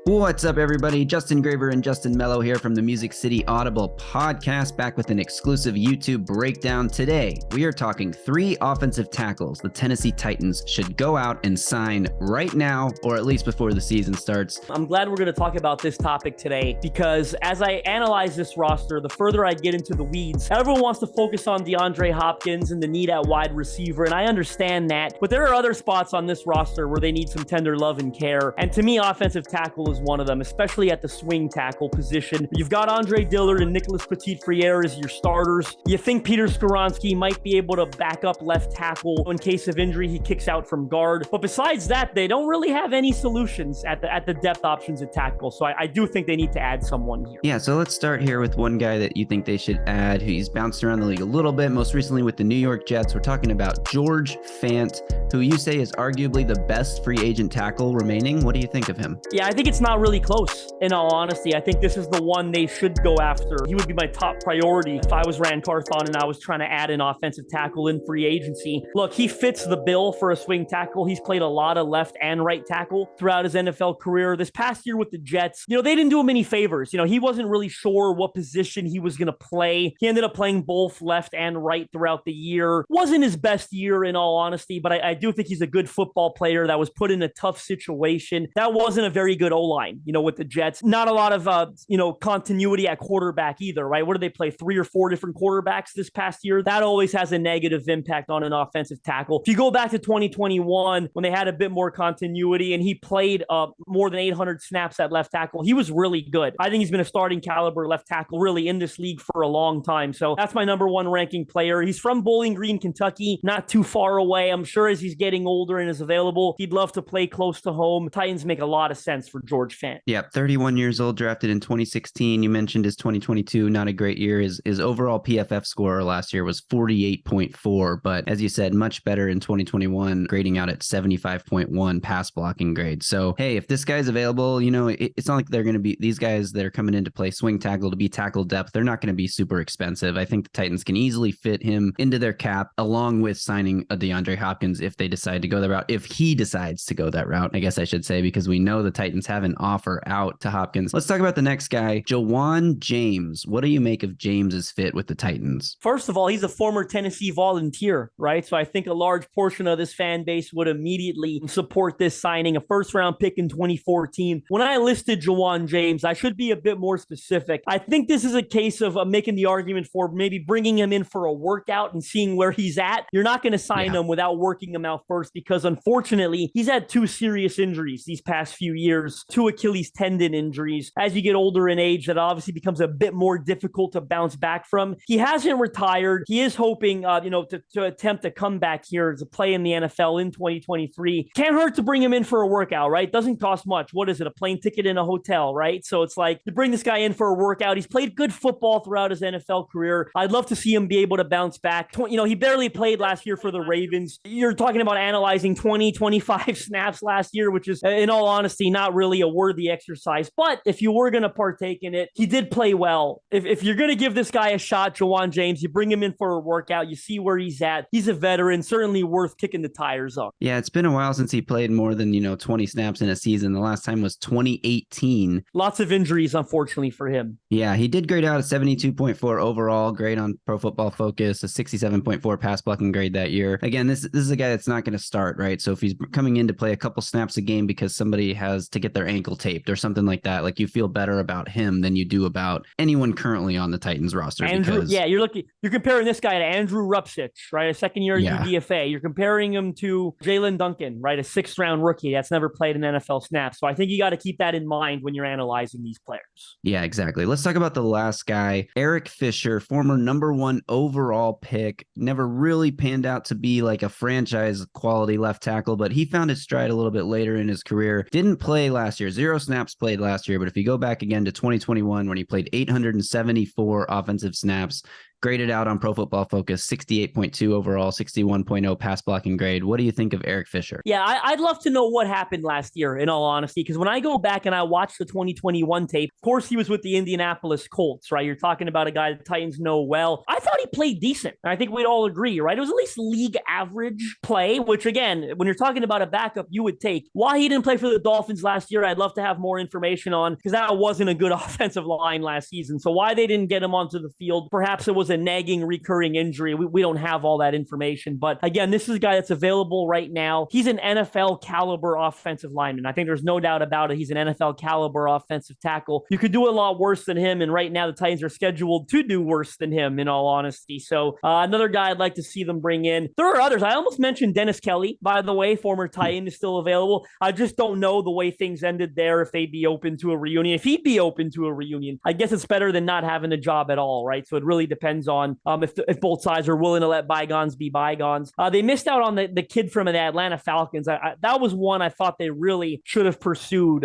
What's up, everybody? Justin Graver and Justin Melo here from the Music City Audible podcast, back with an exclusive YouTube breakdown. Today, we are talking 3 offensive tackles the Tennessee Titans should go out and sign right now, or at least before the season starts. I'm glad we're going to talk about this topic today because as I analyze this roster, the further I get into the weeds, everyone wants to focus on DeAndre Hopkins and the need at wide receiver, and I understand that, but there are other spots on this roster where they need some tender love and care, and to me, offensive tackle is one of them, especially at the swing tackle position. You've got Andre Dillard and Nicholas Petit-Frere as your starters. You think Peter Skoronski might be able to back up left tackle in case of injury. He kicks out from guard. But besides that, they don't really have any solutions at the depth options at tackle. So I do think they need to add someone here. Yeah, so let's start here with one guy that you think they should add, who's bounced around the league a little bit, most recently with the New York Jets. We're talking about George Fant, who you say is arguably the best free agent tackle remaining. What do you think of him? Yeah, I think it's not really close, in all honesty. I think this is the one they should go after. He would be my top priority if I was Rand Carthon and I was trying to add an offensive tackle in free agency. Look, he fits the bill for a swing tackle. He's played a lot of left and right tackle throughout his NFL career. This past year with the Jets, they didn't do him any favors. He wasn't really sure what position he was going to play. He ended up playing both left and right throughout the year. Wasn't his best year, in all honesty, but I do think he's a good football player that was put in a tough situation. That wasn't a very good O-line, with the Jets. Not a lot of, continuity at quarterback either, right? What do they play? 3 or 4 different quarterbacks this past year? That always has a negative impact on an offensive tackle. If you go back to 2021, when they had a bit more continuity and he played more than 800 snaps at left tackle, he was really good. I think he's been a starting caliber left tackle really in this league for a long time. So that's my number 1 ranking player. He's from Bowling Green, Kentucky, not too far away. I'm sure as he's getting older and is available, he'd love to play close to home. Titans make a lot of sense for George Fant. Yeah, 31 years old, drafted in 2016. You mentioned his 2022, not a great year. His overall PFF score last year was 48.4, but as you said, much better in 2021, grading out at 75.1 pass blocking grade. So, hey, if this guy's available, it's not like they're going to be, these guys that are coming in to play swing tackle to be tackle depth, they're not going to be super expensive. I think the Titans can easily fit him into their cap, along with signing a DeAndre Hopkins if they decide to go that route, if he decides to go that route, I guess I should say, because we know the Titans have an offer out to Hopkins. Let's talk about the next guy, Jawan James. What do you make of James's fit with the Titans? First of all, he's a former Tennessee Volunteer, right? So I think a large portion of this fan base would immediately support this signing, a first-round pick in 2014. When I listed Jawan James, I should be a bit more specific. I think this is a case of making the argument for maybe bringing him in for a workout and seeing where he's at. You're not going to sign him without working him out first because, unfortunately, he's had 2 serious injuries these past few years, 2 Achilles tendon injuries. As you get older in age, that obviously becomes a bit more difficult to bounce back from. He hasn't retired. He is hoping, to attempt a comeback here to play in the NFL in 2023. Can't hurt to bring him in for a workout, right? Doesn't cost much. What is it? A plane ticket in a hotel, right? So it's like to bring this guy in for a workout. He's played good football throughout his NFL career. I'd love to see him be able to bounce back. He barely played last year for the Ravens. You're talking about analyzing 20, 25 snaps last year, which is, in all honesty, not really a worthy exercise. But if you were going to partake in it, he did play well. If you're going to give this guy a shot, Jawan James, you bring him in for a workout, you see where he's at. He's a veteran, certainly worth kicking the tires on. Yeah, it's been a while since he played more than, 20 snaps in a season. The last time was 2018. Lots of injuries, unfortunately, for him. Yeah, he did grade out a 72.4 overall grade on Pro Football Focus, a 67.4 pass blocking grade that year. Again, this is a guy that's not going to start, right? So if he's coming in to play a couple snaps a game because somebody has to get their ankle taped or something like that, like you feel better about him than you do about anyone currently on the Titans roster. You're comparing this guy to Andrew Rupsich, right? A second-year UDFA. You're comparing him to Jalen Duncan, right? A 6th-round rookie that's never played an NFL snap. So I think you got to keep that in mind when you're analyzing these players. Yeah, exactly. Let's talk about the last guy, Eric Fisher, former number 1 overall pick. Never really panned out to be like a franchise quality left tackle, but he found his stride a little bit later in his career. Didn't play last year. 0 snaps played last year. But if you go back again to 2021, when he played 874 offensive snaps, graded out on Pro Football Focus, 68.2 overall, 61.0 pass blocking grade. What do you think of Eric Fisher? Yeah, I'd love to know what happened last year, in all honesty, because when I go back and I watch the 2021 tape, of course, he was with the Indianapolis Colts, right? You're talking about a guy the Titans know well. I thought he played decent. I think we'd all agree, right? It was at least league average play, which again, when you're talking about a backup, you would take. Why he didn't play for the Dolphins last year, I'd love to have more information on, because that wasn't a good offensive line last season. So why they didn't get him onto the field, perhaps it was a nagging, recurring injury. We don't have all that information. But again, this is a guy that's available right now. He's an NFL caliber offensive lineman. I think there's no doubt about it. He's an NFL caliber offensive tackle. You could do a lot worse than him. And right now, the Titans are scheduled to do worse than him, in all honesty. So another guy I'd like to see them bring in. There are others. I almost mentioned Dennis Kelly, by the way, former Titan, is still available. I just don't know the way things ended there, if they'd be open to a reunion. If he'd be open to a reunion, I guess it's better than not having a job at all, right? So it really depends on if both sides are willing to let bygones be bygones. They missed out on the kid from the Atlanta Falcons. That was one I thought they really should have pursued.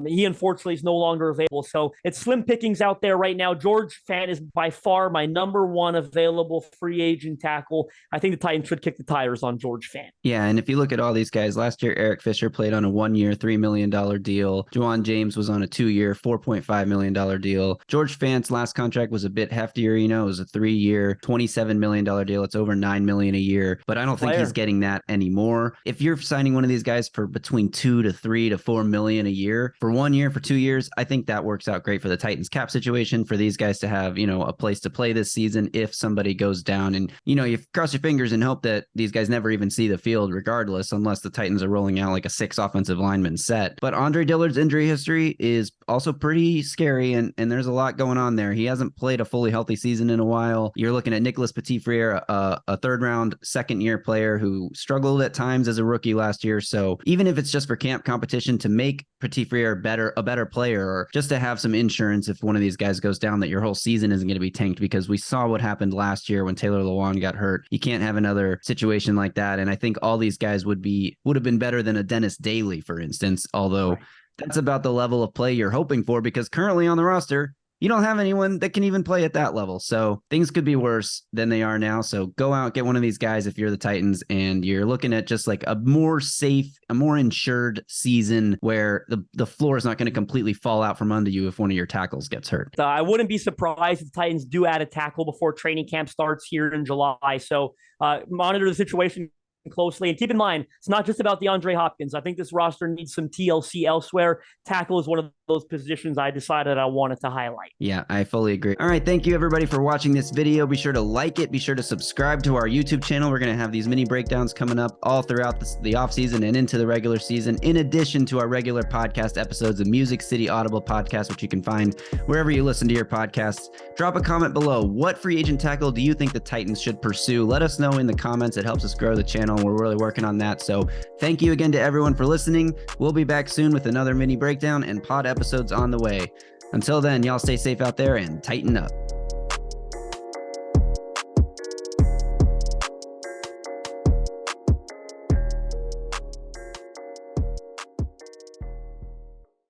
He unfortunately is no longer available. So it's slim pickings out there right now. George Fant is by far my number one available free agent tackle. I think the Titans should kick the tires on George Fant. Yeah, and if you look at all these guys, last year Eric Fisher played on a 1-year, $3 million deal. Juwan James was on a 2-year, $4.5 million deal. George Fant's last contract was a bit heftier. It was a 3-year, $27 million deal. It's over $9 million a year, but I don't think he's getting that anymore. If you're signing one of these guys for between $2 to $3 to $4 million a year for 1 year, for 2 years, I think that works out great for the Titans cap situation, for these guys to have, a place to play this season if somebody goes down. And, you cross your fingers and hope that these guys never even see the field regardless, unless the Titans are rolling out like a 6 offensive lineman set. But Andre Dillard's injury history is also pretty scary, and there's a lot going on there. He hasn't played a fully healthy season in a while. You're looking at Nicholas Petit-Frere, a third-round, second-year player who struggled at times as a rookie last year. So even if it's just for camp competition to make Petit-Frere a better player, or just to have some insurance if one of these guys goes down, that your whole season isn't going to be tanked, because we saw what happened last year when Taylor Lewan got hurt. You can't have another situation like that. And I think all these guys would have been better than a Dennis Daly, for instance, although that's about the level of play you're hoping for, because currently on the roster, you don't have anyone that can even play at that level. So things could be worse than they are now. So go out, get one of these guys if you're the Titans, and you're looking at just like a more safe, a more insured season where the floor is not going to completely fall out from under you if one of your tackles gets hurt. I wouldn't be surprised if the Titans do add a tackle before training camp starts here in July. So monitor the situation closely, and keep in mind, it's not just about DeAndre Hopkins. I think this roster needs some TLC elsewhere. Tackle is one of those positions I decided I wanted to highlight. Yeah, I fully agree. All right, thank you everybody for watching this video. Be sure to like it. Be sure to subscribe to our YouTube channel. We're going to have these mini breakdowns coming up all throughout the off season and into the regular season, in addition to our regular podcast episodes of Music City Audible podcast, which you can find wherever you listen to your podcasts. Drop a comment below. What free agent tackle do you think the Titans should pursue? Let us know in the comments. It helps us grow the channel. We're really working on that. So thank you again to everyone for listening. We'll be back soon with another mini breakdown and pod episodes on the way. Until then, y'all stay safe out there and tighten up.